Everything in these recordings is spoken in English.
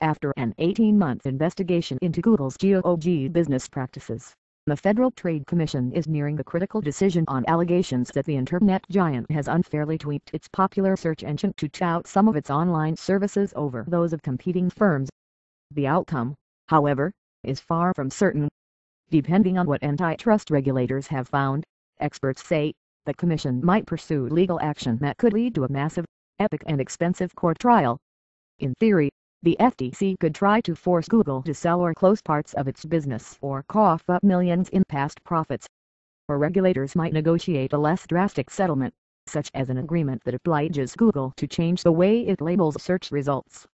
After an 18-month investigation into Google's GOG business practices, the Federal Trade Commission is nearing the critical decision on allegations that the internet giant has unfairly tweaked its popular search engine to tout some of its online services over those of competing firms. The outcome, however, is far from certain. Depending on what antitrust regulators have found, experts say, the Commission might pursue legal action that could lead to a massive, epic and expensive court trial. In theory, the FTC could try to force Google to sell or close parts of its business or cough up millions in past profits. Or regulators might negotiate a less drastic settlement, such as an agreement that obliges Google to change the way it labels search results.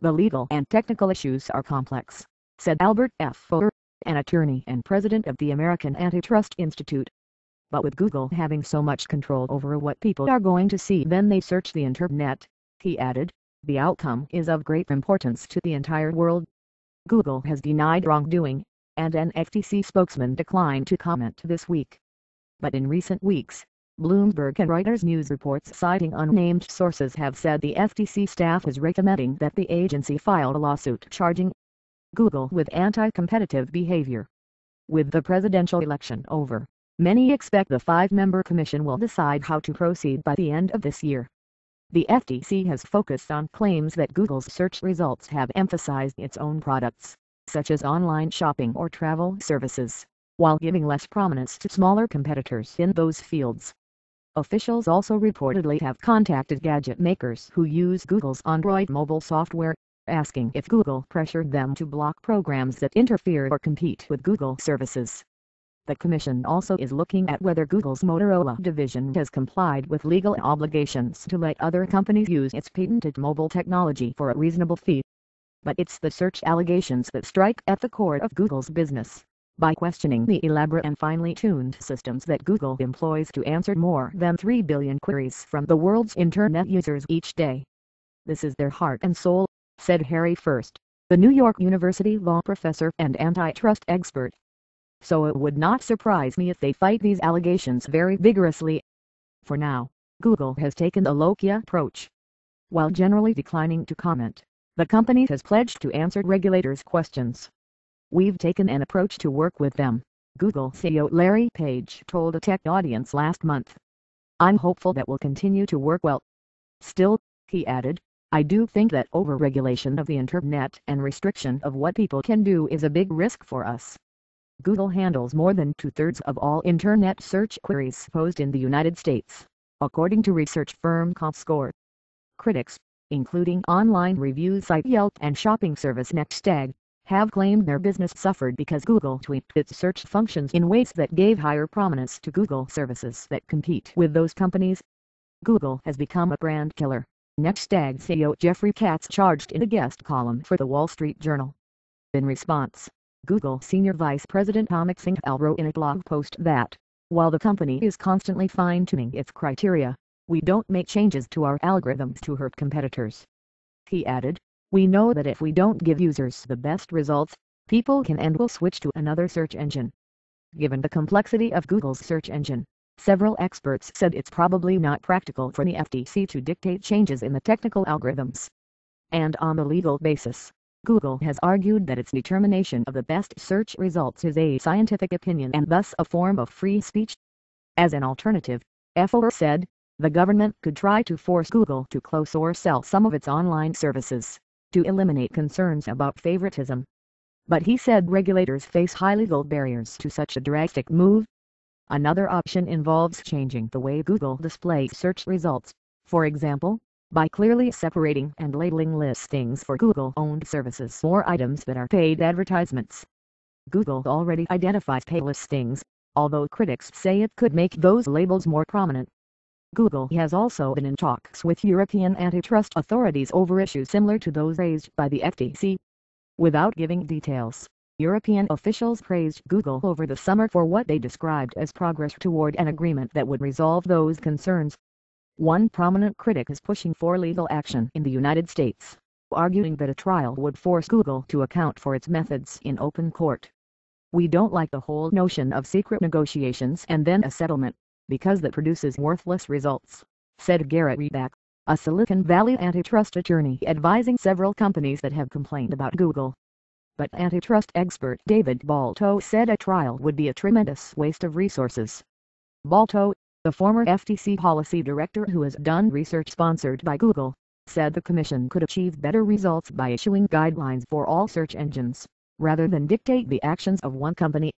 The legal and technical issues are complex, said Albert F. Fuller, an attorney and president of the American Antitrust Institute. But with Google having so much control over what people are going to see when they search the internet, he added, the outcome is of great importance to the entire world. Google has denied wrongdoing, and an FTC spokesman declined to comment this week. But in recent weeks, Bloomberg and Reuters news reports citing unnamed sources have said the FTC staff is recommending that the agency file a lawsuit charging Google with anti-competitive behavior. With the presidential election over, many expect the 5-member commission will decide how to proceed by the end of this year. The FTC has focused on claims that Google's search results have emphasized its own products, such as online shopping or travel services, while giving less prominence to smaller competitors in those fields. Officials also reportedly have contacted gadget makers who use Google's Android mobile software, asking if Google pressured them to block programs that interfere or compete with Google services. The Commission also is looking at whether Google's Motorola division has complied with legal obligations to let other companies use its patented mobile technology for a reasonable fee. But it's the search allegations that strike at the core of Google's business, by questioning the elaborate and finely tuned systems that Google employs to answer more than 3 billion queries from the world's internet users each day. This is their heart and soul, said Harry First, the New York University law professor and antitrust expert. So it would not surprise me if they fight these allegations very vigorously. For now, Google has taken a low-key approach. While generally declining to comment, the company has pledged to answer regulators' questions. We've taken an approach to work with them, Google CEO Larry Page told a tech audience last month. I'm hopeful that we'll continue to work well. Still, he added, I do think that over-regulation of the internet and restriction of what people can do is a big risk for us. Google handles more than 2/3 of all internet search queries posed in the United States, according to research firm Comscore. Critics, including online review site Yelp and shopping service Nextag, have claimed their business suffered because Google tweaked its search functions in ways that gave higher prominence to Google services that compete with those companies. Google has become a brand killer, Nextag CEO Jeffrey Katz charged in a guest column for The Wall Street Journal. In response, Google Senior Vice President Amit Singhal wrote in a blog post that, while the company is constantly fine-tuning its criteria, we don't make changes to our algorithms to hurt competitors. He added, we know that if we don't give users the best results, people can and will switch to another search engine. Given the complexity of Google's search engine, several experts said it's probably not practical for the FTC to dictate changes in the technical algorithms. And on the legal basis, Google has argued that its determination of the best search results is a scientific opinion and thus a form of free speech. As an alternative, Fuller said, the government could try to force Google to close or sell some of its online services, to eliminate concerns about favoritism. But he said regulators face high legal barriers to such a drastic move. Another option involves changing the way Google displays search results, for example, by clearly separating and labeling listings for Google-owned services or items that are paid advertisements. Google already identifies paid listings, although critics say it could make those labels more prominent. Google has also been in talks with European antitrust authorities over issues similar to those raised by the FTC. Without giving details, European officials praised Google over the summer for what they described as progress toward an agreement that would resolve those concerns. One prominent critic is pushing for legal action in the United States, arguing that a trial would force Google to account for its methods in open court. We don't like the whole notion of secret negotiations and then a settlement, because that produces worthless results, said Garrett Reback, a Silicon Valley antitrust attorney advising several companies that have complained about Google. But antitrust expert David Balto said a trial would be a tremendous waste of resources. Balto, the former FTC policy director who has done research sponsored by Google, said the commission could achieve better results by issuing guidelines for all search engines, rather than dictate the actions of one company.